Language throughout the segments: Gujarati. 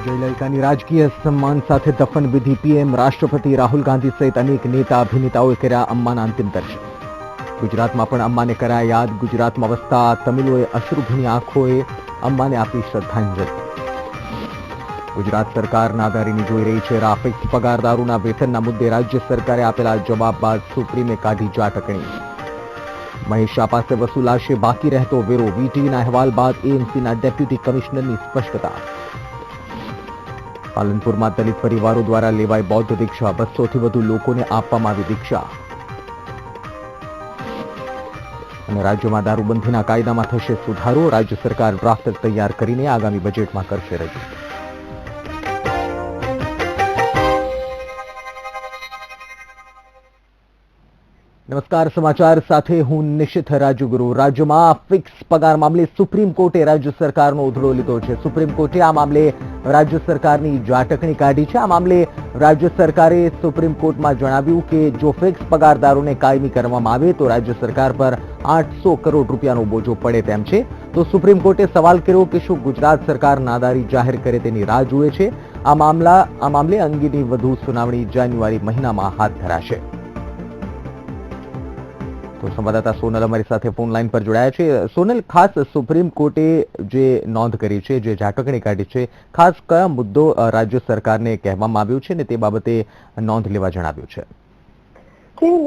જયલલિતાની રાજકીય સન્માન સાથે દફન વિધિ પીએમ રાષ્ટ્રપતિ રાહુલ ગાંધી સહિત અનેક નેતા અભિનેતાઓએ કર્યા અમ્માના અંતિમ દર્શન. ગુજરાતમાં પણ અમ્માને કરાયા યાદ. ગુજરાતમાં વસતા તમિલોએ અશ્રુભીની આંખોએ અમ્માને આપી શ્રદ્ધાંજલિ. ગુજરાત સરકાર નાદારીની જોઈ રહી છે. રાફિક્સ પગારદારોના વેતનના મુદ્દે રાજ્ય સરકારે આપેલા જવાબ બાદ સુપ્રીમે કાઢી ઝાટકણી. મહેશા પાસે વસૂલાશે બાકી રહેતો વેરો. વીટીવીના અહેવાલ બાદ એએમસીના ડેપ્યુટી કમિશનરની સ્પષ્ટતા. પાલનપુરમાં દલિત પરિવારો દ્વારા લેવાઈ બૌદ્ધ દીક્ષા. 200થી વધુ લોકોને આપવામાં આવી દીક્ષા. અને રાજ્યમાં દારૂબંધીના કાયદામાં થશે સુધારો. રાજ્ય સરકાર ડ્રાફ્ટ તૈયાર કરીને આગામી બજેટમાં કરશે રજૂ. નમસ્કાર, સમાચાર સાથે હું નિશિત રાજુગુરુ. રાજ્યમાં ફિક્સ પગાર મામલે સુપ્રીમ કોર્ટે રાજ્ય સરકારનો ઉધડો લીધો છે. સુપ્રીમ કોર્ટે આ મામલે રાજ્ય સરકારની ઝાટકણી કાઢી છે. આ મામલે રાજ્ય સરકારે સુપ્રીમ કોર્ટમાં જણાવ્યું કે જો ફિક્સ પગારદારોને કાયમી કરવામાં આવે તો રાજ્ય સરકાર પર 800 કરોડ રૂપિયાનો બોજો પડે તેમ છે. તો સુપ્રીમ કોર્ટે સવાલ કર્યો કે શું ગુજરાત સરકાર નાદારી જાહેર કરે તેની રાહ જુએ છે. આ મામલે અંગેની વધુ સુનાવણી જાન્યુઆરી મહિનામાં હાથ ધરાશે. તો સંવાદદાતા સોનલ અમારી સાથે ફોન લાઈન પર જોડાયા છે. સોનલ, ખાસ સુપ્રીમ કોર્ટે જે નોંધ કરી છે, જે ઝાટકણી કાઢી છે, ખાસ કયા મુદ્દો રાજ્ય સરકારને કહેવામાં આવ્યું છે ને તે બાબતે નોંધ લેવા જણાવ્યું છે?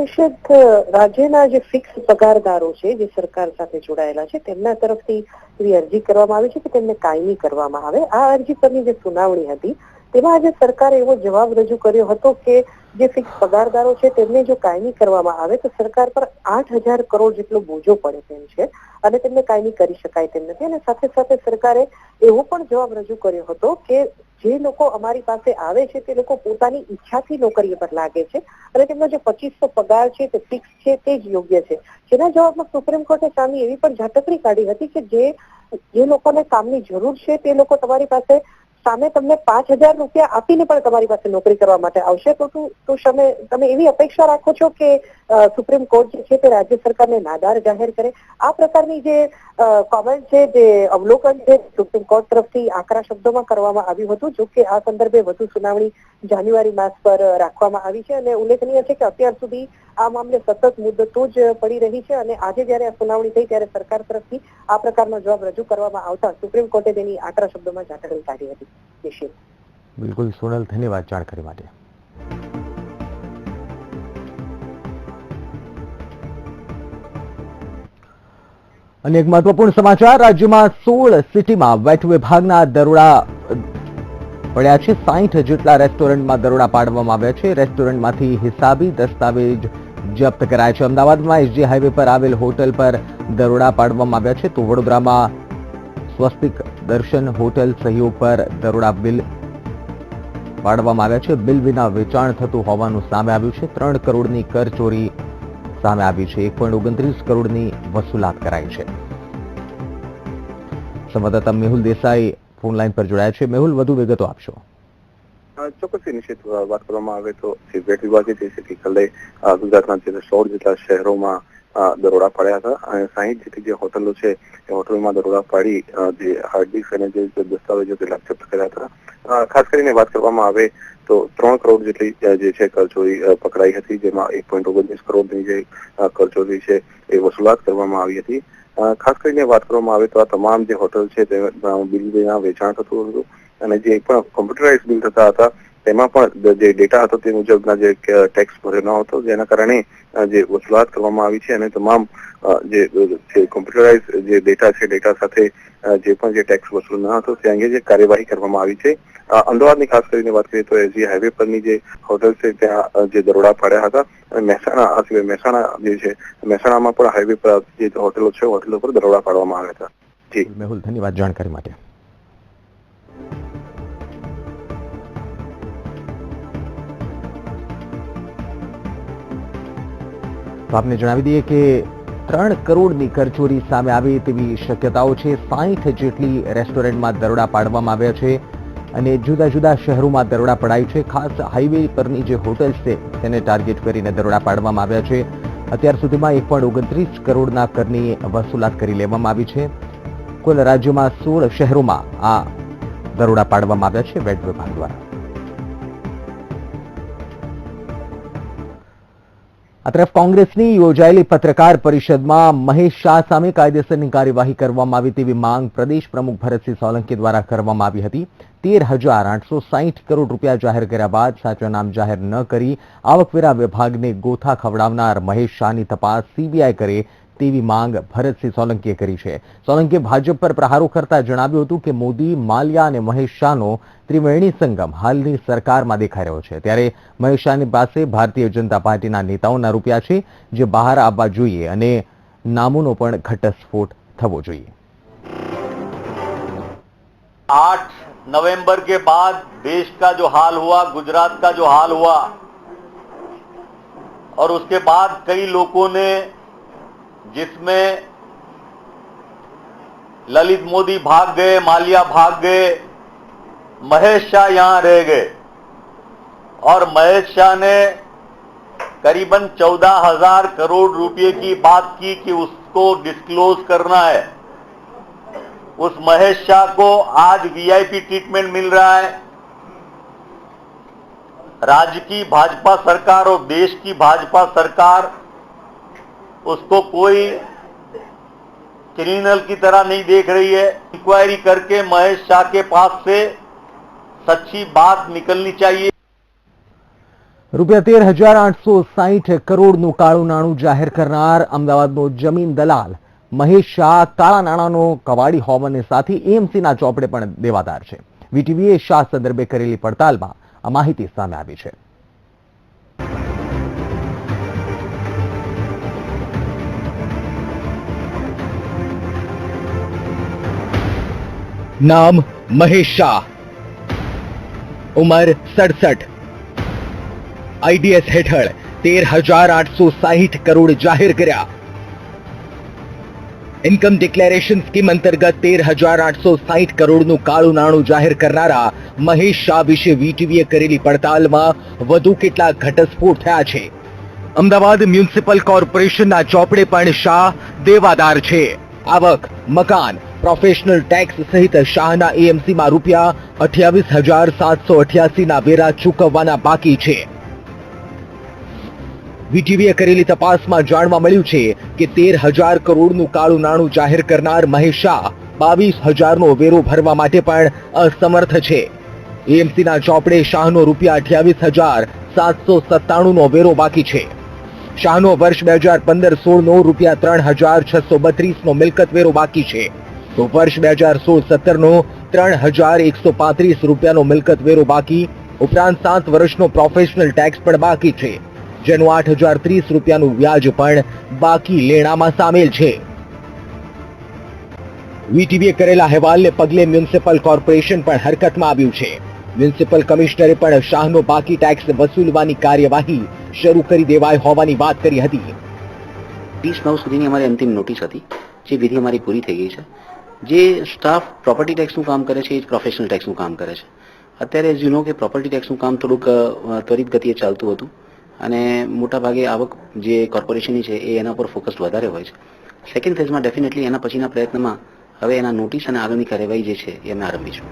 નિશ્ચિત રાજ્યના જે ફિક્સ પગારદારો છે, જે સરકાર સાથે જોડાયેલા છે, તેમના તરફથી એવી અરજી કરવામાં આવી છે કે તેમને કાયમી કરવામાં આવે. આ અરજી પરની જે સુનાવણી હતી તેમાં આજે સરકારે એવો જવાબ રજૂ કર્યો હતો કે જે ફિક્સ પગારદારો છે તેમને જો કાયમી કરવામાં આવે તો સરકાર પર 8,000 કરોડ જેટલો બોજો પડે તેમ છે અને તેમને કાયમી કરી શકાય તેમ નથી. અને સાથે સાથે સરકારે એવો પણ જવાબ રજૂ કર્યો હતો કે જે લોકો અમારી પાસે આવે છે તે લોકો પોતાની ઈચ્છાથી નોકરી પર લાગે છે અને તેમનો જે 2500 પગાર છે તે ફિક્સ છે તે જ યોગ્ય છે. જેના જવાબમાં સુપ્રીમ કોર્ટે સામે એવી પણ ઝાટકણી કાઢી હતી કે જે લોકોને કામની જરૂર છે તે લોકો તમારી પાસે સામે તમને 5,000 રૂપિયા આપીને પણ તમારી પાસે નોકરી કરવા માટે આવશે. તો તમે એવી અપેક્ષા રાખો છો કે સુપ્રીમ કોર્ટ જે છે તે રાજ્ય સરકારને નાદાર જાહેર કરે? આ પ્રકારની જે કોમેન્ટ છે, જે અવલોકન છે, સુપ્રીમ કોર્ટ તરફથી આકરા શબ્દોમાં કરવામાં આવ્યું હતું. જો કે આ સંદર્ભે વધુ સુનાવણી જાન્યુઆરી માસ પર રાખવામાં આવી છે અને ઉલ્લેખનીય છે કે અત્યાર સુધી આ મામલે સતત મુદ્દતો જ પડી રહી છે અને આજે જયારે આ સુનાવણી થઈ ત્યારે સરકાર તરફથી આ પ્રકારનો જવાબ રજૂ કરવામાં આવતા સુપ્રીમ કોર્ટે તેની આકરા શબ્દોમાં ઝાટકણી કાઢી હતી. બિલકુલ સોનલ, ધન્યવાદ જાણકારી માટે. અને એક મહત્વપૂર્ણ સમાચાર, રાજ્યમાં 16 સિટીમાં વેટ વિભાગના દરોડા પડ્યા છે. 60 જેટલા રેસ્ટોરન્ટમાં દરોડા પાડવામાં આવ્યા છે. રેસ્ટોરન્ટમાંથી હિસાબી દસ્તાવેજ જપ્ત કરાયા છે. અમદાવાદમાં એસજી હાઈવે પર આવેલ હોટલ પર દરોડા પાડવામાં આવ્યા છે. તો વડોદરામાં સ્વસ્તિક દર્શન હોટલ સહયોગ પર દરોડા બિલ પાડવામાં આવ્યા છે. બિલ વિના વેચાણ થતું હોવાનું સામે આવ્યું છે. 3 કરોડની કરચોરી સામે આવી છે. 1.29 કરોડની વસૂલાત કરાઈ છે. સંવાદદાતા મેહુલ દેસાઈ ફોન લાઈન પર જોડાયા છે. મેહુલ, વધુ વિગતો આપશો. ચોક્કસ નિશ્ચિત વાત કરવામાં આવે તો વેટ વિભાગે જે છે ગઈકાલે ગુજરાતના 16 જેટલા શહેરોમાં દરોડા પાડ્યા હતા અને 60 જેટલી જે હોટલો છે એ હોટલમાં દરોડા પાડી જે હાર્ડડિસ્ક અને જે દસ્તાવેજો તે જપ્ત કર્યા હતા. ખાસ કરીને વાત કરવામાં આવે તો 3 કરોડ જેટલી જે છે કરચોરી પકડાઈ હતી, જેમાં 1.29 કરોડની જે કરચોરી છે એ વસૂલાત કરવામાં આવી હતી. ખાસ કરીને વાત કરવામાં આવે તો આ તમામ જે હોટલ છે તેમાં બિલ વિના વેચાણ થતું હતું અને જે પણ કોમ્પ્યુટરાઇઝ બિલ થતા હતા તેમાં પણ જે ડેટા હતો તે મુજબના જે ટેક્સ ભરેલો હતો, જેના કારણે જે વસૂલાત કરવામાં આવી છે અને તમામ જે કોમ્પ્યુટરાઇઝ જે ડેટા છે ડેટા સાથે જે પણ જે ટેક્સ વસૂલ ન હતો તે અંગે જે કાર્યવાહી કરવામાં આવી છે. અમદાવાદની ખાસ કરીને વાત કરીએ તો એસજી હાઈવે પરની જે હોટલ છે ત્યાં જે દરોડા પાડ્યા હતા અને મહેસાણા જે છે મહેસાણામાં પણ હાઈવે પર જે હોટલો છે હોટલો પર દરોડા પાડવામાં આવ્યા હતા. જી મેહુલ, ધન્યવાદ જાણકારી માટે. તો આપને જણાવી દઈએ કે 3 કરોડની કરચોરી સામે આવી તેવી શક્યતાઓ છે. 60 જેટલી રેસ્ટોરન્ટમાં દરોડા પાડવામાં આવ્યા છે અને જુદા જુદા શહેરોમાં દરોડા પડાય છે. ખાસ હાઈવે પરની જે હોટેલ્સ છે તેને ટાર્ગેટ કરીને દરોડા પાડવામાં આવ્યા છે. અત્યાર સુધીમાં 1.29 કરોડના કરની વસૂલાત કરી લેવામાં આવી છે. કુલ રાજ્યમાં 16 શહેરોમાં આ દરોડા પાડવામાં આવ્યા છે વેટ વિભાગ દ્વારા. આ તરફ કોંગ્રેસની યોજાયેલી પત્રકાર પરિષદમાં મહેશ શાહ સામે કાયદેસરની કાર્યવાહી કરવામાં આવી તેવી માંગ પ્રદેશ પ્રમુખ ભરતસિંહ સોલંકી દ્વારા કરવામાં આવી હતી. 13,860 કરોડ રૂપિયા જાહેર કર્યા બાદ સાચા નામ જાહેર ન કરી આવકવેરા વિભાગને ગોથા ખવડાવનાર મહેશ શાહની તપાસ સીબીઆઈ કરે તેવી માંગ ભરતસિંહ સોલંકીએ કરી છે. સોલંકીએ ભાજપ પર પ્રહારો કરતા જણાવ્યું હતું કે મોદી, માલ્યા અને મહેશ શાહનો ત્રિવેણી સંગમ હાલની સરકારમાં દેખાઈ રહ્યો છે. ત્યારે મહેશ શાહની પાસે ભારતીય જનતા પાર્ટીના નેતાઓના રૂપિયા છે જે બહાર આવવા જોઈએ અને નામોનો પણ ઘટસ્ફોટ થવો જોઈએ. 8 नवंबर के बाद देश का जो हाल हुआ, गुजरात का जो हाल हुआ और उसके बाद कई लोगों ने, जिसमें ललित मोदी भाग गए, माल्या भाग गए, महेश शाह यहां रह गए और महेश शाह ने करीबन 14,000 करोड़ रुपए की बात की कि उसको डिस्क्लोज करना है. उस महेश शाह को आज वीआईपी ट्रीटमेंट मिल रहा है. राज्य की भाजपा सरकार और देश की भाजपा सरकार उसको कोई क्रिमिनल की तरह नहीं देख रही है. इंक्वायरी करके महेश शाह के पास से सच्ची बात निकलनी चाहिए. રૂપિયા 13,860 કરોડનું કાળું નાણું જાહેર કરનાર અમદાવાદનો જમીન દલાલ મહેશ શાહ કાળા નાણાંનો કવાડી હોવાની સાથે એએમસીના ચોપડે પણ દેવાદાર છે. વીટીવીએ શાહ સંદર્ભે કરેલી પડતાલમાં આ માહિતી સામે આવી છે. નામ મહેશ શાહ, ઉંમર 67, આઈડીએસ હેઠળ 13,860 કરોડ જાહેર કર્યા. ઇન્કમ ડિક્લેરેશન સ્કીમ અંતર્ગત 13,860 કરોડનું કાળું નાણું જાહેર કરનારા મહેશ શાહ વિશે વીટીવીએ કરેલી પડતાલમાં વધુ કેટલાક ઘટસ્ફોટ થયા છે. અમદાવાદ મ્યુનિસિપલ કોર્પોરેશનના ચોપડે પણ શાહ દેવાદાર છે. આવક, મકાન, પ્રોફેશનલ ટેક્સ સહિત શાહના એએમસીમાં રૂપિયા 28,788 ના વેરા ચૂકવવાના બાકી છે. વીટીવીએ કરેલી તપાસમાં જાણવા મળ્યું છે કે 13,000 કરોડનું કાળું નાણું જાહેર કરનાર મહેશ શાહ 22,000નો વેરો ભરવા માટે પણ અસમર્થ છે. એએમસીના ચોપડે શાહનો રૂપિયા 28,797નો વેરો બાકી છે. શાહનો વર્ષ 2015-16નો રૂપિયા 3,632નો મિલકત વેરો બાકી છે. તો વર્ષ 2016-17નો 3,135 રૂપિયાનો મિલકત વેરો બાકી, ઉપરાંત 7 વર્ષનો પ્રોફેશનલ ટેક્સ પણ બાકી છે, જેનું 8,030 રૂપિયાનું વ્યાજ પણ બાકી લેણામાં સામેલ છે. વીટીવીએ કરેલા અહેવાલને પગલે મ્યુનિસિપલ કોર્પોરેશન પણ હરકતમાં આવ્યું છે. મ્યુનિસિપલ કમિશનરે પણ શાહનો બાકી ટેક્સ વસૂલવાની કાર્યવાહી શરૂ કરી દેવાઈ હોવાની વાત કરી હતી. 30/9 સુધીની અમારી અંતિમ નોટિસ હતી, જે વિધિ અમારી પૂરી થઈ ગઈ છે. જે સ્ટાફ પ્રોપર્ટી ટેક્સનું કામ કરે છે એ જ પ્રોફેશનલ ટેક્સનું કામ કરે છે. અત્યારે એઝ યુ નો કે પ્રોપર્ટી ટેક્સનું કામ થોડુંક ત્વરિત ગતિએ ચાલતું હતું અને મોટાભાગે આવક જે કોર્પોરેશનની છે એ એના પર ફોકસ વધારે હોય છે. સેકન્ડ ફેઝમાં ડેફિનેટલી એના પછીના પ્રયત્નમાં હવે એના નોટિસ અને આગળની કાર્યવાહી જે છે એ અમે આરંભીશું.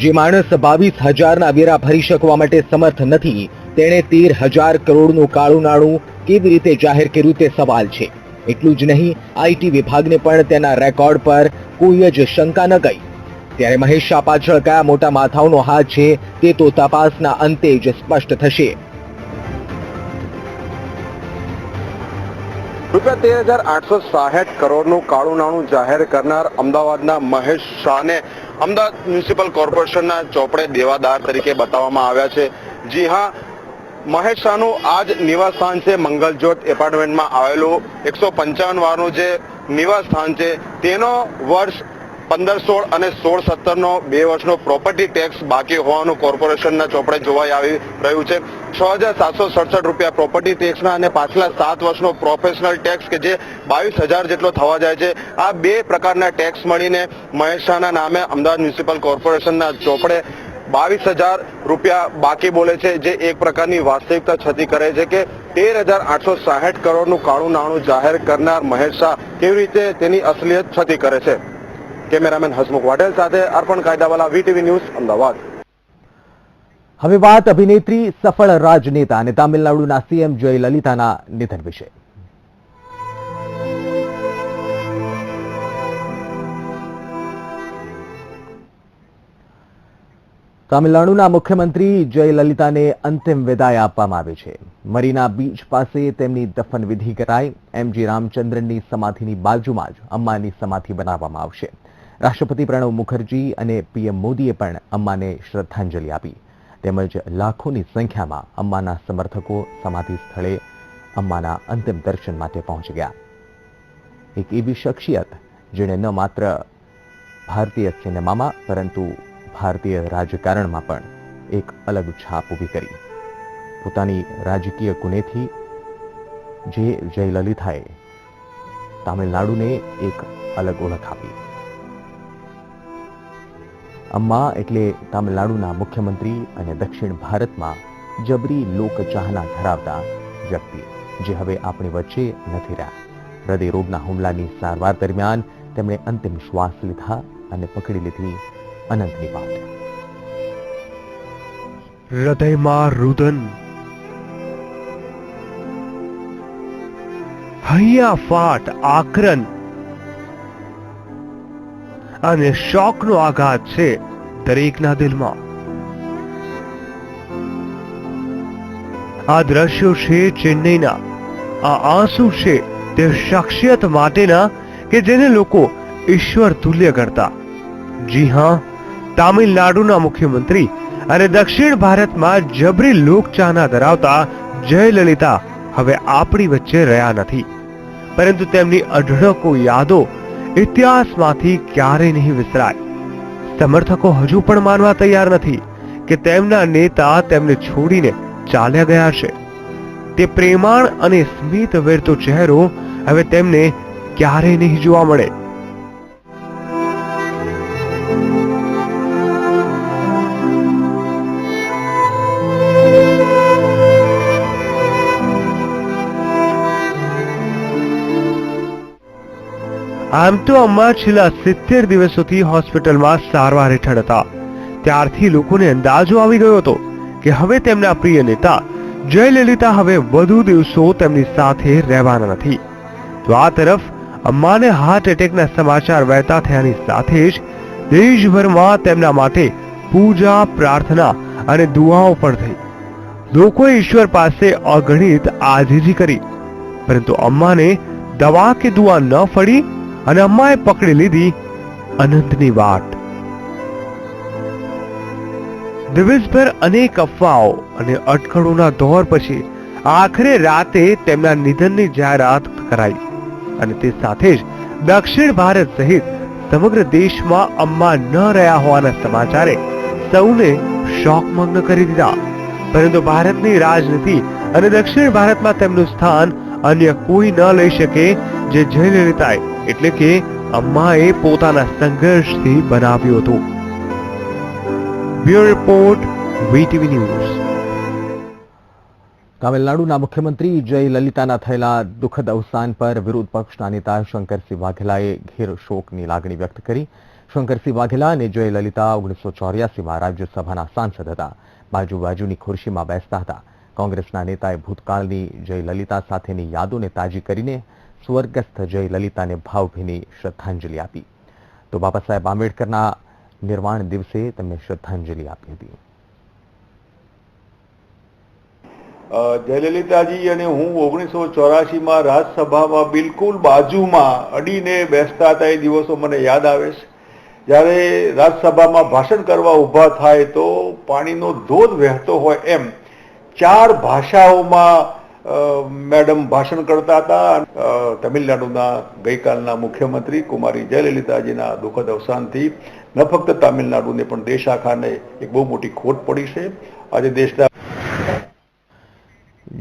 જે માણસ 22,000ના વેરા ભરી શકવા માટે સમર્થ નથી, તેણે 13,000 કરોડનું કાળું નાણું કેવી રીતે જાહેર કર્યું તે સવાલ છે. એટલું જ નહીં, આઈટી વિભાગને પણ તેના રેકોર્ડ પર કોઈ જ શંકા ન ગઈ. ત્યારે મહેશ શાહ પાછળ કયા મોટા માથાઓનો હાથ છે તે તો તપાસના અંતે જ સ્પષ્ટ થશે. રૂપિયા 13,860 કરોડનું કાળું નાણું જાહેર કરનાર અમદાવાદના મહેશ શાહને અમદાવાદ મ્યુનિસિપલ કોર્પોરેશનના ચોપડે દેવાદાર તરીકે બતાવવામાં આવ્યા છે. જી હા, મહેશ શાહનું આ જ નિવાસ સ્થાન છે. મંગલજ્યોત એપાર્ટમેન્ટમાં આવેલું 155 વારનું જે નિવાસ સ્થાન છે તેનો વર્ષ 15-16 અને 16-17નો 2 વર્ષનો પ્રોપર્ટી ટેક્સ બાકી હોવાનું કોર્પોરેશનના ચોપડે જોવાઈ આવી રહ્યું છે. 6,767 રૂપિયા પ્રોપર્ટી ટેક્સના અને પાછલા 7 વર્ષનો પ્રોફેશનલ ટેક્સ કે જે 22,000 જેટલો થવા જાય છે. આ 2 પ્રકારના ટેક્સ મળીને મહેશ શાહના નામે અમદાવાદ મ્યુનિસિપલ કોર્પોરેશનના ચોપડે 22,000 રૂપિયા બાકી બોલે છે, જે એક પ્રકારની વાસ્તવિકતા છતી કરે છે કે 13,860 કરોડનું કાળું નાણું જાહેર કરનાર મહેશ શાહ કેવી રીતે તેની અસલિયત છતી કરે છે. કેમેરામેન હસમુખ વાઢેલ સાથે અર્પણ કાયદાવાલા, VTV ન્યૂઝ, અમદાવાદ. હવે વાત અભિનેત્રી, સફળ રાજનેતા અને તામિલનાડુના સીએમ જયલલિતાના નિધન વિશે. તામિલનાડુના મુખ્યમંત્રી જયલલિતાને અંતિમ વિદાય આપવામાં આવી છે. મરીના બીચ પાસે તેમની દફન વિધિ કરાઈ. MG રામચંદ્રનની સમાધિની બાજુમાં જ અમ્માની સમાધિ બનાવવામાં આવશે. રાષ્ટ્રપતિ પ્રણવ મુખર્જી અને PM મોદીએ પણ અમ્માને શ્રદ્ધાંજલિ આપી. તેમજ લાખોની સંખ્યામાં અમ્માના સમર્થકો સમાધિ સ્થળે અમ્માના અંતિમ દર્શન માટે પહોંચી ગયા. એક એવી શખ્સિયત જેણે ન માત્ર ભારતીય સિનેમામાં પરંતુ ભારતીય રાજકારણમાં પણ એક અલગ છાપ ઊભી કરી. પોતાની રાજકીય કુનેથી જે જયલલિતાએ તામિલનાડુને એક અલગ ઓળખ આપી. અમ્મા એટલે તામિલનાડુના મુખ્યમંત્રી અને દક્ષિણ ભારતમાં જબરી લોકચાહના ધરાવતા વ્યક્તિ, જે હવે આપણી વચ્ચે નથી રહ્યા. હૃદયરોગના હુમલાની સારવાર દરમિયાન તેમણે અંતિમ શ્વાસ લીધા અને પકડી લીધી અનંતની વાત. હૃદયમાં રુદન, હૈયા ફાટ આક્રન અને શોકનો આઘાત છે દરેકના દિલમાં. આ દ્રશ્યો છે ચેન્નઈના. આ આંસુ છે તે શખ્સિયત માટેના કે જેને લોકો ઈશ્વર તુલ્ય ગણતા. જી હા, તામિલનાડુના મુખ્યમંત્રી અને દક્ષિણ ભારતમાં જબરી લોકચાહના ધરાવતા જયલલિતા હવે આપણી વચ્ચે રહ્યા નથી, પરંતુ તેમની અઢળકો યાદો ઇતિહાસમાંથી ક્યારેય નહીં વિસરાય. સમર્થકો હજુ પણ માનવા તૈયાર નથી કે તેમના નેતા તેમને છોડીને ચાલ્યા ગયા છે. તે પ્રેમાળ અને સ્મિત વેરતો ચહેરો હવે તેમને ક્યારેય નહીં જોવા મળે. આમ તો અમ્મા છેલ્લા 70 દિવસોથી હોસ્પિટલમાં સારવાર હેઠળ હતા. ત્યારથી લોકોને અંદાજો આવી ગયો હતો કે હવે તેમના પ્રિય નેતા જયલલિતા હવે વધુ દિવસો તેમની સાથે રહેવાના નથી. તો આ તરફ અમ્માને હાર્ટ એટેકના સમાચાર વહેતા થયાની સાથે જ દેશભરમાં તેમના માટે પૂજા, પ્રાર્થના અને દુઆઓ પણ થઈ. લોકોએ ઈશ્વર પાસે અગણિત આજીજી કરી, પરંતુ અમ્માને દવા કે દુઆ ન ફળી અને અમ્માએ પકડી લીધી અનંતની વાટ. દિવસભર અનેક અફવાઓ અને અટકળોના દોર પછી આખરે રાતે તેમના નિધનની જાહેરાત કરાઈ અને તે સાથે જ દક્ષિણ ભારત સહિત સમગ્ર દેશમાં અમ્મા ન રહ્યા હોવાના સમાચારે સૌને શોકમગ્ન કરી દીધા. પરંતુ ભારતની રાજનીતિ અને દક્ષિણ ભારતમાં તેમનું સ્થાન અન્ય કોઈ ન લઈ શકે જે જયલલિતાએ એટલે કે અમ્માએ પોતાના સંઘર્ષથી બનાવ્યું હતું. Bureau report, VTV news. તામિલનાડુના મુખ્યમંત્રી જયલલિતાના થયેલા દુઃખદ અવસાન પર વિરોધ પક્ષના નેતા શંકરસિંહ વાઘેલાએ ઘેર શોકની લાગણી વ્યક્ત કરી. શંકરસિંહ વાઘેલા અને જયલલિતા 1984માં રાજ્યસભાના સાંસદ હતા. બાજુની ખુરશીમાં બેસતા હતા. કોંગ્રેસના નેતાએ ભૂતકાળની જયલલિતા સાથેની યાદોને તાજી કરીને સ્વર્ગસ્થ જયલલિતાને ભાવભીની શ્રદ્ધાંજલિ આપી. તો બાબા સાહેબ આંબેડકરના નિર્વાણ દિવસે તેમને શ્રદ્ધાંજલિ આપી હતી. જયલલિતાજી અને હું 1984માં રાજ્યસભામાં બિલકુલ બાજુમાં અડીને બેસતા હતા. એ દિવસો મને યાદ આવે છે. જ્યારે રાજ્યસભામાં ભાષણ કરવા ઊભા થાય તો પાણીનો ધોધ વહેતો હોય એમ 4 ભાષાઓમાં મેડમ ભાષણ કરતા હતા. તમિલનાડુના ગઈકાલના મુખ્યમંત્રી કુમારી જયલલિતાજીના દુઃખદ અવસાનથી ન ફક્ત તામિલનાડુને પણ દેશ આખાને એક બહુ મોટી ખોટ પડી છે. આજે દેશના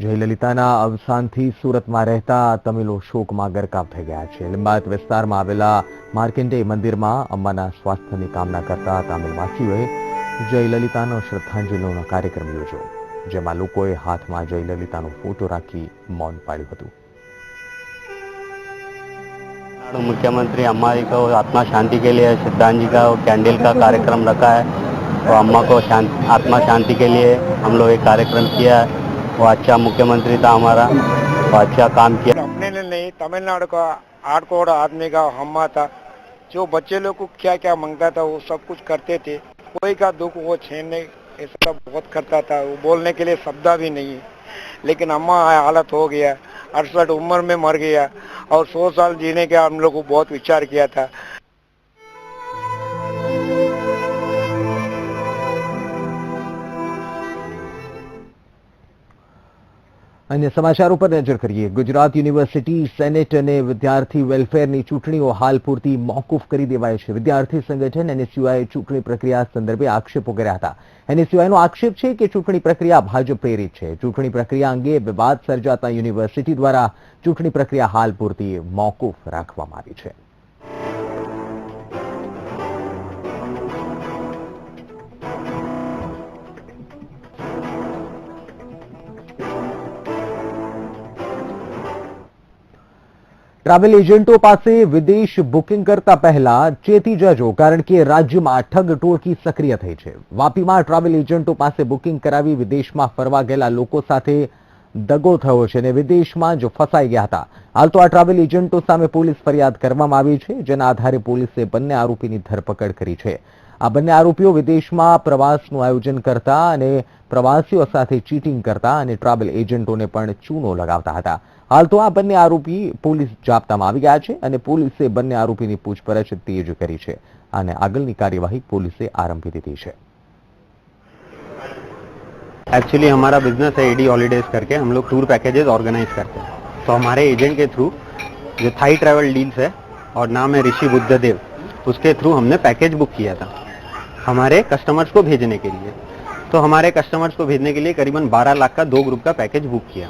જયલલિતાના અવસાનથી સુરતમાં રહેતા તમિલો શોકમાં ગરકાવ થઈ ગયા છે. લિંબાયત વિસ્તારમાં આવેલા માર્કંડેય મંદિરમાં અમ્માના સ્વાસ્થ્યની કામના કરતા તામિલવાસીઓએ જયલલિતાનો શ્રદ્ધાંજલિનો કાર્યક્રમ યોજ્યો, જેમાં લોકોએ હાથમાં જયલલિતાનો ફોટો રાખી મૌન પાળ્યું હતું. तो मुख्यमंत्री अम्मा जी को आत्मा शांति के लिए श्रद्धांजलि का कैंडल का कार्यक्रम रखा है। तो अम्मा को आत्मा शांति के लिए हम लोग एक कार्यक्रम किया है। वो अच्छा मुख्यमंत्री था हमारा, वो अच्छा काम किया। अपने ने नहीं, तमिलनाडु का 8 करोड़ आदमी का अम्मा था, जो बच्चे लोग को क्या क्या मांगता था वो सब कुछ करते थे। कोई का दुख वो छीनने ये सब बहुत करता था। वो बोलने के लिए शब्द भी नहीं है। लेकिन अम्मा हालत हो गया, 68 उम्र में मर गया और 100 साल जीने का हम लोग को बहुत विचार किया था। अन्य समाचारों पर नजर करिए। गुजरात યુનિવર્સિટી સેનેટ અને વિદ્યાર્થી વેલફેરની ચૂંટણીઓ હાલ પૂરતી મોકૂફ કરી દેવાઈ છે। વિદ્યાર્થી સંગઠન એનએસયુઆઈએ ચૂંટણી પ્રક્રિયા સંદર્ભે આક્ષેપો કર્યા હતા। એનએસયુઆઈનો આક્ષેપ છે કે ચૂંટણી પ્રક્રિયા ભાજપ પ્રેરિત છે। ચૂંટણી પ્રક્રિયા અંગે વિવાદ સર્જાતા યુનિવર્સિટી દ્વારા ચૂંટણી પ્રક્રિયા હાલ પૂરતી મોકૂફ રાખવામાં આવી છે। ટ્રાવેલ એજન્ટો પાસે વિદેશ બુકિંગ કરતા પહેલા ચેતી જજો, કારણ કે રાજ્યમાં ઠગ ટોળકી સક્રિય થઈ છે। વાપીમાં ટ્રાવેલ એજન્ટો પાસે બુકિંગ કરાવી વિદેશમાં ફરવા ગયેલા લોકો સાથે દગો થયો છે અને વિદેશમાં જ ફસાઈ ગયા હતા। હાલ તો આ ટ્રાવેલ એજન્ટો સામે પોલીસ ફરિયાદ કરવામાં આવી છે, જેના આધારે પોલીસે બંને આરોપીની ધરપકડ કરી છે। આ બંને આરોપીઓ વિદેશમાં પ્રવાસનું આયોજન કરતા અને પ્રવાસીઓ સાથે ચીટિંગ કરતા અને ટ્રાવેલ એજન્ટોને પણ ચૂનો લગાવતા હતા। હાલ તો આ બંને આરોપી પોલીસ જાપ્તામાં આવી ગયા છે અને પોલીસે બંને આરોપીની પૂછપરછ તેજ કરી છે અને આગળની કાર્યવાહી પોલીસે આરંભી દીધી છે। एक्चुअली हमारा बिजनेस है एडी हॉलीडेज करके, हम लोग टूर पैकेजेस ऑर्गेनाइज करते हैं। तो हमारे एजेंट के थ्रू जो थाई ट्रैवल डील्स है और नाम है ऋषि बुद्धदेव, उसके थ्रू हमने पैकेज बुक किया था हमारे कस्टमर्स को भेजने के लिए। तो हमारे कस्टमर्स को भेजने के लिए करीबन 12 लाख का 2 ग्रुप का पैकेज बुक किया,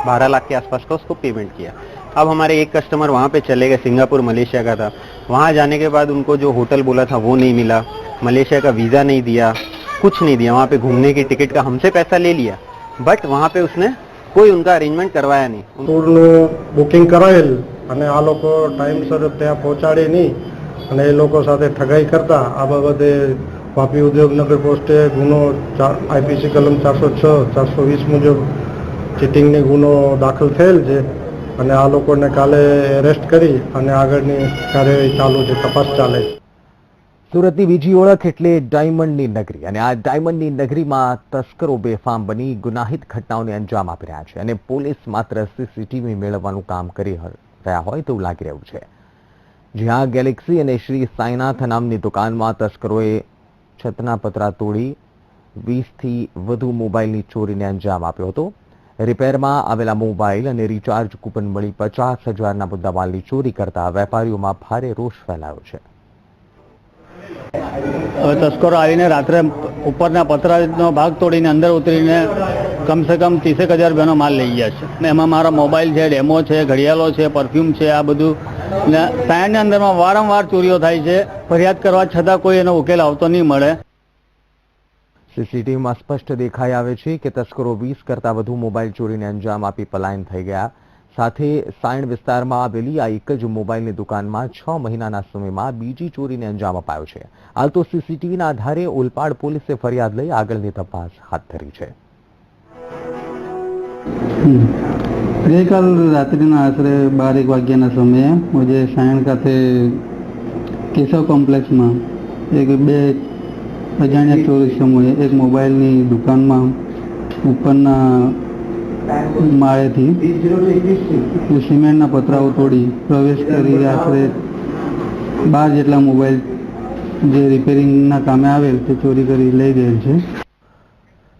12 लाख के आसपास का उसको पेमेंट किया। अब हमारे एक कस्टमर वहाँ पे चले गए, सिंगापुर मलेशिया का था। वहाँ जाने के बाद उनको जो होटल बोला था वो नहीं मिला, मलेशिया का वीज़ा नहीं दिया, कुछ नहीं दिया। वहाँ पे घूमने की टिकट का हमसे पैसा ले लिया, बट वहाँ पे उसने कोई उनका अरेंजमेंट करवाया नहीं। ટૂરનું બુકિંગ કરાયેલ અને આ લોકો ટાઈમસર ત્યાં પહોંચાડે નહીં અને એ લોકો સાથે ઠગાઈ કરતા આ બાબતે વાપી ઉદ્યોગનગર પોસ્ટે ગુનો આઈપીસી કલમ 406 420 મુજબ ચીટિંગની ગુનો દાખલ થયેલ છે અને આ લોકોને કાલે એરેસ્ટ કરી અને આગળની કાર્યવાહી ચાલુ છે, તપાસ ચાલે છે। સુરતની બીજી ઓળખ એટલે ડાયમંડની નગરી અને આ ડાયમંડની નગરીમાં તસ્કરો બેફામ બની ગુનાહિત ઘટનાઓને અંજામ આપી રહ્યા છે અને પોલીસ માત્ર સીસીટીવી મેળવવાનું કામ કરી રહ્યા હોય તેવું લાગી રહ્યું છે। જ્યાં ગેલેક્સી અને શ્રી સાંઈનાથ નામની દુકાનમાં તસ્કરોએ છતના પતરા તોડી 20થી વધુ મોબાઈલની ચોરીને અંજામ આપ્યો હતો। રિપેરમાં આવેલા મોબાઈલ અને રિચાર્જ કૂપન મળી 50,000ના મુદ્દામાલની ચોરી કરતા વેપારીઓમાં ભારે રોષ ફેલાયો છે। તસ્કરો આવીને રાત્રે ઉપરના પતરાનો ભાગ તોડીને અંદર ઉતરીને કમસે કમ 30,000 રૂપિયાનો માલ લઈ ગયા છે। એમાં મારા મોબાઈલ છે, ડેમો છે, ઘડિયાળો છે, પરફ્યુમ છે, આ બધું ને સાયણની અંદરમાં વારંવાર ચોરીઓ થાય છે। ફરિયાદ કરવા છતાં કોઈ એનો ઉકેલ આવતો નહીં મળે। સીસીટીવીમાં સ્પષ્ટ દેખાઈ આવે છે કે તસ્કરો 20 કરતા વધુ મોબાઈલ ચોરીને અંજામ આપી પલાયન થઈ ગયા। સાથે સાયણ વિસ્તારમાં આવેલી આ એક જ મોબાઈલની દુકાનમાં 6 મહિનાના સમયમાં બીજી ચોરીને અંજામ અપાયો છે। હાલ તો સીસીટીવીના આધારે ઓલપાડ પોલીસે ફરિયાદ લઈ આગળની તપાસ હાથ ધરી છે। ગઈકાલ રાત્રિના આશરે 12 વાગ્યાના સમયે મુજે સાયણ ખાતે કેશવ કોમ્પ્લેક્સમાં એક બે અજાણ્યા ચોરી સમયે એક મોબાઈલની દુકાનમાં ઉપરના માળેથી સિમેન્ટના પતરાઓ તોડી પ્રવેશ કરી આશરે 12 જેટલા મોબાઈલ જે રિપેરિંગના કામે આવેલ તે ચોરી કરી લઈ ગયેલ છે।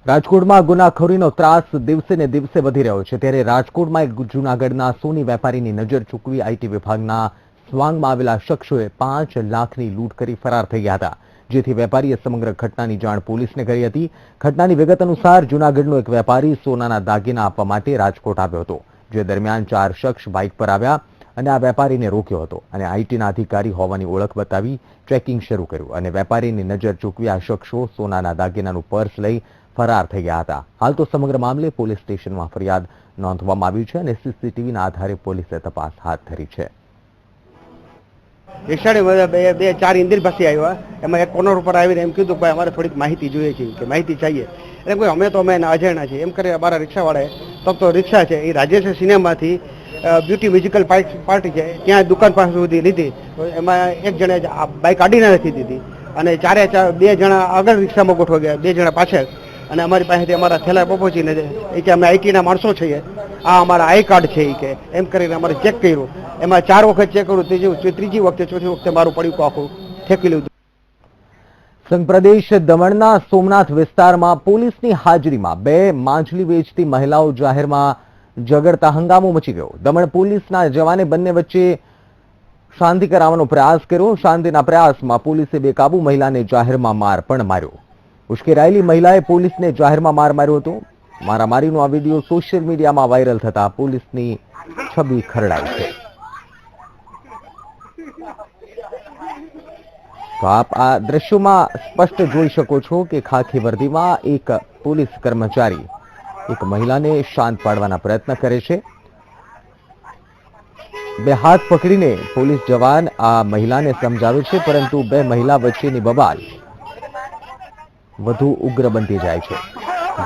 રાજકોટમાં ગુનાખોરીનો ત્રાસ દિવસે ને દિવસે વધી રહ્યો છે, ત્યારે રાજકોટમાં એક જૂનાગઢના સોની વેપારીની નજર ચૂકવી આઈટી વિભાગના સ્વાંગમાં આવેલા શખ્સોએ 5 લાખની લૂંટ કરી ફરાર થઈ ગયા હતા, જેથી વેપારીએ સમગ્ર ઘટનાની જાણ પોલીસને કરી હતી। ઘટનાની વિગત અનુસાર જૂનાગઢનો એક વેપારી સોનાના દાગીના આપવા માટે રાજકોટ આવ્યો હતો, જે દરમિયાન 4 શખ્સ બાઇક પર આવ્યા અને આ વેપારીને રોક્યો હતો અને આઈટીના અધિકારી હોવાની ઓળખ બતાવી ચેકિંગ શરૂ કર્યું અને વેપારીની નજર ચૂકવી આ શખ્સો સોનાના દાગીનાનું પર્સ લઈ ફરાર થઈ ગયા હતા। હાલ તો સમગ્ર મામલે પોલીસ સ્ટેશનમાં ફરિયાદ નોંધવામાં આવી છે અને સીસીટીવીના આધારે પોલીસે તપાસ હાથ ધરી છે। રિક્ષાની બે ચાર ઇન્દિર પાસે આવ્યા, એમાં એક કોર્નર ઉપર આવીને એમ કીધું ભાઈ અમારે થોડીક માહિતી જોઈએ છે કે માહિતી ચાહીએ. એમ કહ્યું અમે તો અમે અજાણ્યા છીએ. એમ કરી અમારા રિક્ષાવાળાએ તો રિક્ષા છે એ રાજેશ સિનેમાથી બ્યુટી મ્યુઝિકલ પાર્ટી છે ત્યાં દુકાન પાસે સુધી લીધી. એમાં એક જણે બાઇક કાઢીને નથી દીધી અને બે જણા આગળ રિક્ષામાં ગોઠવા ગયા, 2 જણા પાછળ. અને અમારી પાસેથી અમારા થેલા પહોંચીને એ કે અમે આઈટીના માણસો છીએ, આ અમારા આઈ કાર્ડ છે એ કે એમ કરીને અમારે ચેક કર્યું. એમાં 4 વખત ચેક કર્યું, ત્રીજી વખતે ચોથી વખતે મારું પડ્યું આખું ઠેકી લીધું. સંઘ પ્રદેશ દમણના સોમનાથ વિસ્તારમાં પોલીસની હાજરીમાં 2 માંજલી વેચતી મહિલાઓ જાહેરમાં ઝઘડતા હંગામો મચી ગયો. દમણ પોલીસના જવાને બંને વચ્ચે શાંતિ કરાવવાનો પ્રયાસ કર્યો. શાંતિના પ્રયાસમાં પોલીસે બેકાબુ મહિલાને જાહેરમાં માર પણ માર્યો. ઉશ્કેરાયેલી મહિલાએ પોલીસને જાહેરમાં માર માર્યો હતો. મારામારીનો આ વિડીયો સોશિયલ મીડિયામાં વાયરલ થતા પોલીસની છબી ખરડાઈ છે. તો આપ આ દ્રશ્યોમાં સ્પષ્ટ જોઈ શકો છો કે ખાખી વર્દીમાં એક પોલીસ કર્મચારી એક મહિલાને શાંત પાડવાના પ્રયત્ન કરે છે. 2 હાથ પકડીને પોલીસ જવાન આ મહિલાને સમજાવે છે, પરંતુ 2 મહિલા વચ્ચેની બબાલ વધુ ઉગ્ર બનતી જાય છે.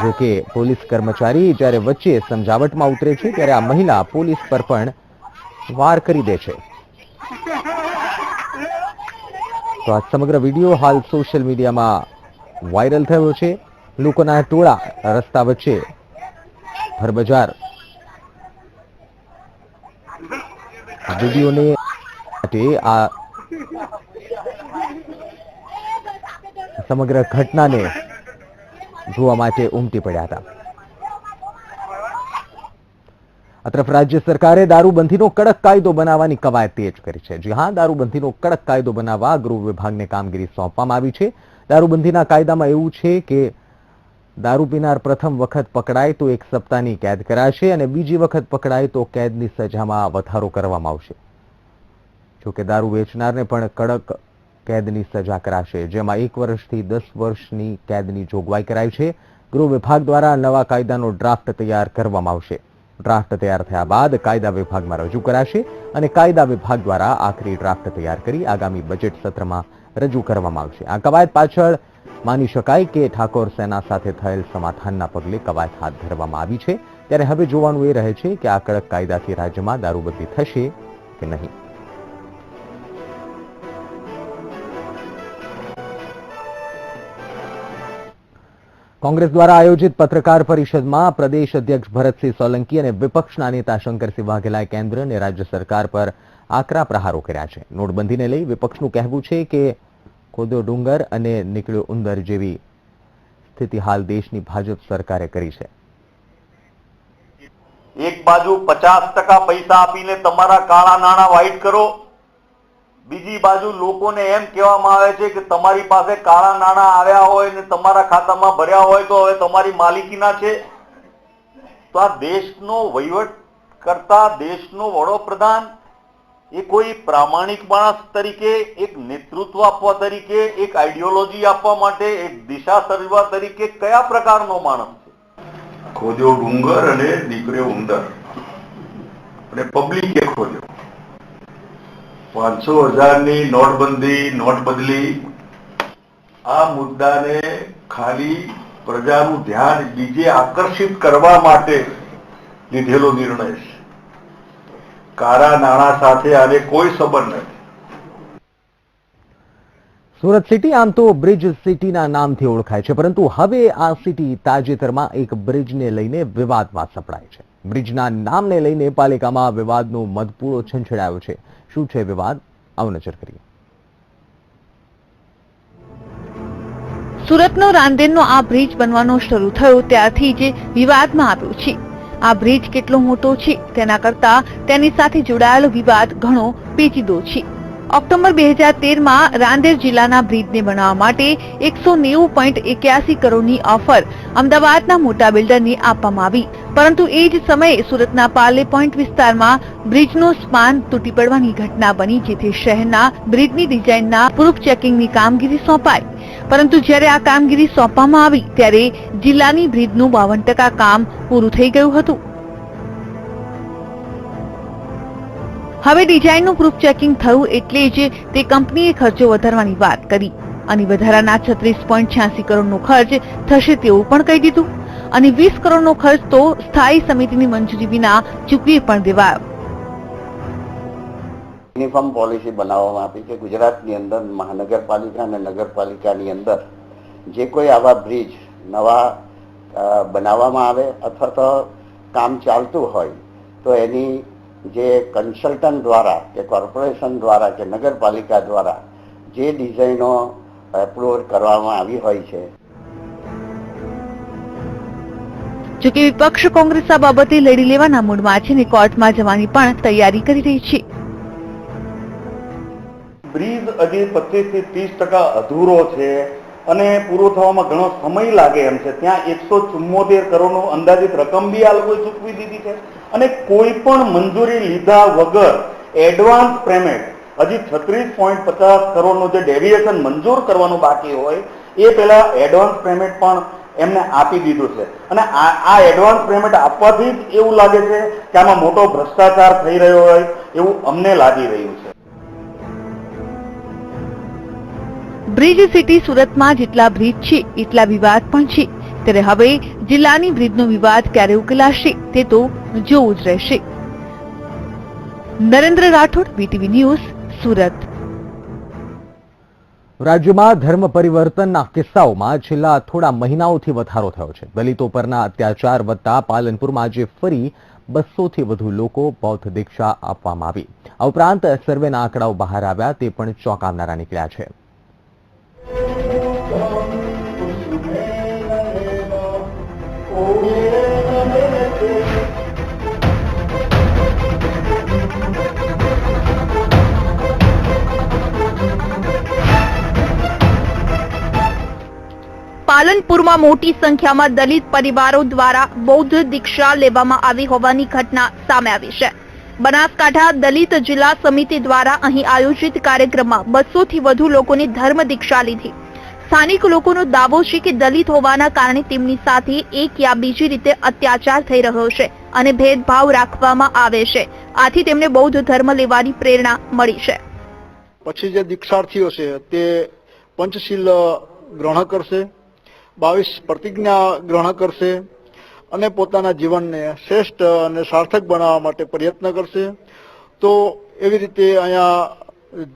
જો કે પોલીસ કર્મચારી જ્યારે વચ્ચે સમજાવટમાં ઉતરે છે ત્યારે આ મહિલા પોલીસ પર પણ વાર કરી દે છે. તો આ સમગ્ર વિડીયો હાલ સોશિયલ મીડિયામાં વાયરલ થયો છે. લોકોના ટોળા રસ્તા વચ્ચે ભરબજાર વિડીયોને આ સમગ્ર ઘટનાને જોવા માટે ઉમટી પડ્યા હતા. આ તરફ રાજ્ય સરકારે દારૂબંધીનો કડક કાયદો બનાવવાની કવાયત તેજ કરી છે. જી હા, દારૂબંધીનો કડક કાયદો બનાવવા ગૃહ વિભાગને કામગીરી સોંપવામાં આવી છે. દારૂબંધીના કાયદામાં એવું છે કે દારૂ પીનાર પ્રથમ વખત પકડાય તો 1 સપ્તાહની કેદ કરાશે અને બીજી વખત પકડાય તો કેદની સજામાં વધારો કરવામાં આવશે. જોકે દારૂ વેચનારને પણ કડક કેદની સજા કરાશે, જેમાં 1 વર્ષથી 10 વર્ષની કેદની જોગવાઈ કરાઈ છે. ગૃહ વિભાગ દ્વારા નવા કાયદાનો ડ્રાફ્ટ તૈયાર કરવામાં આવશે. ડ્રાફ્ટ તૈયાર થયા બાદ કાયદા વિભાગમાં રજૂ કરાશે અને કાયદા વિભાગ દ્વારા આખરી ડ્રાફ્ટ તૈયાર કરી આગામી બજેટ સત્રમાં રજૂ કરવામાં આવશે. આ કવાયત પાછળ માની શકાય કે ઠાકોર સેના સાથે થયેલ સમાધાનના પગલે કવાયત હાથ ધરવામાં આવી છે. ત્યારે હવે જોવાનું એ રહે છે કે આ કડક કાયદાથી રાજ્યમાં દારૂબંધી થશે કે નહીં. કોંગ્રેસ દ્વારા આયોજિત પત્રકાર પરિષદમાં પ્રદેશ અધ્યક્ષ ભરતસિંહ સોલંકી અને વિપક્ષના નેતા શંકરસિંહ વાઘેલાએ કેન્દ્ર અને રાજ્ય સરકાર પર આકરા પ્રહારો કર્યા છે. નોટબંધીને લઈ વિપક્ષનું કહેવું છે કે ખોદ્યો ડુંગર અને નીકળ્યો ઉંદર જેવી સ્થિતિ હાલ દેશની ભાજપ સરકારે કરી છે. એક બાજુ 50% પૈસા આપીને તમારા કાળા નાણાં વ્હાઇટ કરો, બીજી બાજુ લોકોને એમ કહેવામાં આવે છે કે તમારી પાસે કાળા નાણાં આવ્યા હોય ને તમારા ખાતામાં ભર્યા હોય તો હવે તમારી માલિકીના છે. તો આ દેશનો વહીવટ કરતા દેશનો વડાપ્રધાન એ કોઈ પ્રામાણિક માણસ તરીકે, એક નેતૃત્વ આપવા તરીકે, એક આઈડિયોલોજી આપવા માટે, એક દિશા સર્જવા તરીકે કયા પ્રકારનો માણસ છે? ખોદ્યો ડુંગર અને નીકળ્યો ઉંદર અને પબ્લિકે ખોદ્યો. 500,000ની નોટબંધી, નોટ બદલી, આ મુદ્દાને ખાલી પ્રજાનું ધ્યાન બીજે આકર્ષિત કરવા માટે લીધેલો નિર્ણય છે. કાળા નાણાં સાથે આને કોઈ સંબંધ નથી. સુરત સિટી આમ તો બ્રિજ સિટીના નામથી ઓળખાય છે, પરંતુ હવે આ સિટી તાજેતરમાં એક બ્રિજને લઈને વિવાદમાં સપડાય છે. બ્રિજના નામને લઈને પાલિકામાં વિવાદનો મધપૂળો છંછેડાયો છે. શું છે વિવાદ? આવો નજર કરીએ. સુરતનો રાંદેરનો આ બ્રિજ બનવાનો શરૂ થયો ત્યારથી જ વિવાદમાં આવ્યો છે. આ બ્રિજ કેટલો મોટો છે તેના કરતા તેની સાથે જોડાયેલો વિવાદ ઘણો પેચીદો છે. ઓક્ટોબર 2013માં રાંદેર જિલ્લાના બ્રિજને બનાવવા માટે 190.81 કરોડની ઓફર અમદાવાદના મોટા બિલ્ડરને આપવામાં આવી, પરંતુ એ જ સમયે સુરતના પાર્લે પોઈન્ટ વિસ્તારમાં બ્રિજનો સ્પાન તૂટી પડવાની ઘટના બની, જેથી શહેરના બ્રિજની ડિઝાઇનના પ્રૂફ ચેકિંગની કામગીરી સોંપાઈ. પરંતુ જ્યારે આ કામગીરી સોંપવામાં આવી ત્યારે જિલ્લાની બ્રિજનું 52% કામ પૂરું થઈ ગયું હતું. હવે ડિઝાઇનનું પ્રૂફ ચેકિંગ થયું એટલે જ તે કંપનીએ ખર્ચો વધારવાની વાત કરી અને વધારાના 36.86 કરોડનો ખર્ચ થશે તેવું પણ કહી દીધું અને 20 કરોડનો ખર્ચ તો સ્થાયી સમિતિની મંજૂરી વિના ચૂકવી પણ દેવાયો. યુનિફોર્મ પોલિસી બનાવવામાં આવી છે ગુજરાતની અંદર મહાનગરપાલિકા અને નગરપાલિકાની અંદર જે કોઈ આવા બ્રિજ નવા બનાવવામાં આવે અથવા તો કામ ચાલતું હોય તો એની જે કન્સલ્ટન્ટ દ્વારા કે કોર્પોરેશન દ્વારા કે નગરપાલિકા દ્વારા જે ડિઝાઇનો એપ્રુવ કરવામાં આવી હોય છે. જોકે વિપક્ષ કોંગ્રેસ આ બાબતે લડી લેવાના મૂડમાં છે અને કોર્ટમાં જવાની પણ તૈયારી કરી રહી છે. બ્રિજ હજી 25 થી 30% અધૂરો છે અને પૂરો થવામાં ઘણો સમય લાગે એમ છે. ત્યાં 174 કરોડનો અંદાજિત રકમ બી આ લોકોએ ચૂકવી દીધી છે અને કોઈ પણ મંજૂરી લીધા વગર એડવાન્સ પેમેન્ટ હજી 36.50 કરોડનું જે ડેવિએશન મંજૂર કરવાનું બાકી હોય એ પહેલા એડવાન્સ પેમેન્ટ પણ એમને આપી દીધું છે અને આ એડવાન્સ પેમેન્ટ આપવાથી જ એવું લાગે છે કે આમાં મોટો ભ્રષ્ટાચાર થઈ રહ્યો હોય એવું અમને લાગી રહ્યું છે. બ્રિજ સિટી સુરતમાં જેટલા બ્રિજ છે એટલા વિવાદ પણ છે ત્યારે હવે જિલ્લાની બ્રિજનો વિવાદ ક્યારે ઉકેલાશે તે તો જોવું જ રહેશે. Narendra Rathod, BTV news, Surat. રાજ્યમાં ધર્મ પરિવર્તનના કિસ્સાઓમાં છેલ્લા થોડા મહિનાઓથી વધારો થયો છે. દલિતો પરના અત્યાચાર વધતા પાલનપુરમાં આજે ફરી 200 થી વધુ લોકો બૌદ્ધ દીક્ષા આપવામાં આવી. આ ઉપરાંત સર્વેના આંકડાઓ બહાર આવ્યા તે પણ ચોંકાવનારા નીકળ્યા છે. પાલનપુરમાં મોટી સંખ્યામાં દલિત પરિવારો દ્વારા બૌદ્ધ દીક્ષા લેવામાં આવી હોવાની ઘટના સામે આવી છે. બનાસકાંઠા દલિત જિલ્લા સમિતિ દ્વારા અહીં આયોજિત કાર્યક્રમમાં 200 થી વધુ લોકોને ધર્મ દીક્ષા લીધી. સ્થાનિક લોકોનો દાવો છે કે દલિત હોવાના કારણે તેમની સાથે એક યા બીજી રીતે અત્યાચાર થઈ રહ્યો છે અને ભેદભાવ રાખવામાં આવે છે. આથી તેમને બૌદ્ધ ધર્મ લેવાની પ્રેરણા મળી છે. પછી જે દીક્ષાર્થીઓ છે તે પંચશીલ ગ્રહણ કરશે, 22 પ્રતિજ્ઞા ગ્રહણ કરશે અને પોતાના જીવનને શ્રેષ્ઠ અને સાર્થક બનાવવા માટે પ્રયત્ન કરશે. તો એવી રીતે અહીંયા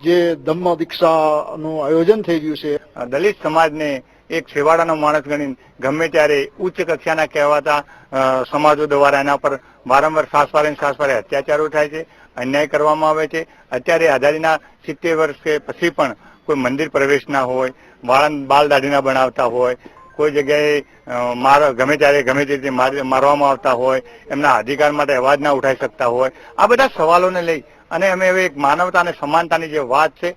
જે ધમ્મ દીક્ષાનું આયોજન થઈ રહ્યું છે. દલિત સમાજને એક છેવાડાનો માણસ ગણીને ગમે ત્યારે ઉચ્ચ કક્ષાના કહેવાતા સમાજો દ્વારા એના પર વારંવાર સાસવારે અત્યાચારો થાય છે, અન્યાય કરવામાં આવે છે. અત્યારે આઝાદીના 70 વર્ષ કે પછી પણ કોઈ મંદિર પ્રવેશ ના હોય, બાલ દાઢીના બનાવતા હોય, કોઈ જગ્યાએ ગમે ત્યારે ગમે તે રીતે મારવામાં આવતા હોય, એમના અધિકાર માટે અવાજ ના ઉઠાઈ શકતા હોય. આ બધા સવાલોને લઈ અને અમે હવે એક માનવતા અને સમાનતાની જે વાત છે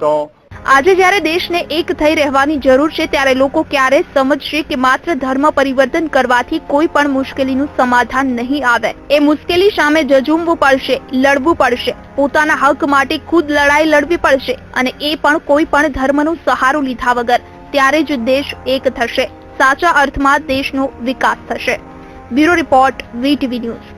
તો આજે જ્યારે દેશને એક થઈ રહેવાની જરૂર છે ત્યારે લોકો ક્યારે સમજશે કે માત્ર ધર્મ પરિવર્તન કરવાથી કોઈ પણ મુશ્કેલીનું સમાધાન નહીં આવે. એ મુશ્કેલી સામે ઝઝૂમવું પડશે, લડવું પડશે, પોતાના હક માટે ખુદ લડાઈ લડવી પડશે અને એ પણ કોઈ પણ ધર્મનો સહારો લીધા વગર. ત્યારે જ દેશ એક થશે, સાચા અર્થમાં દેશનો વિકાસ થશે. Bureau report, VTV news.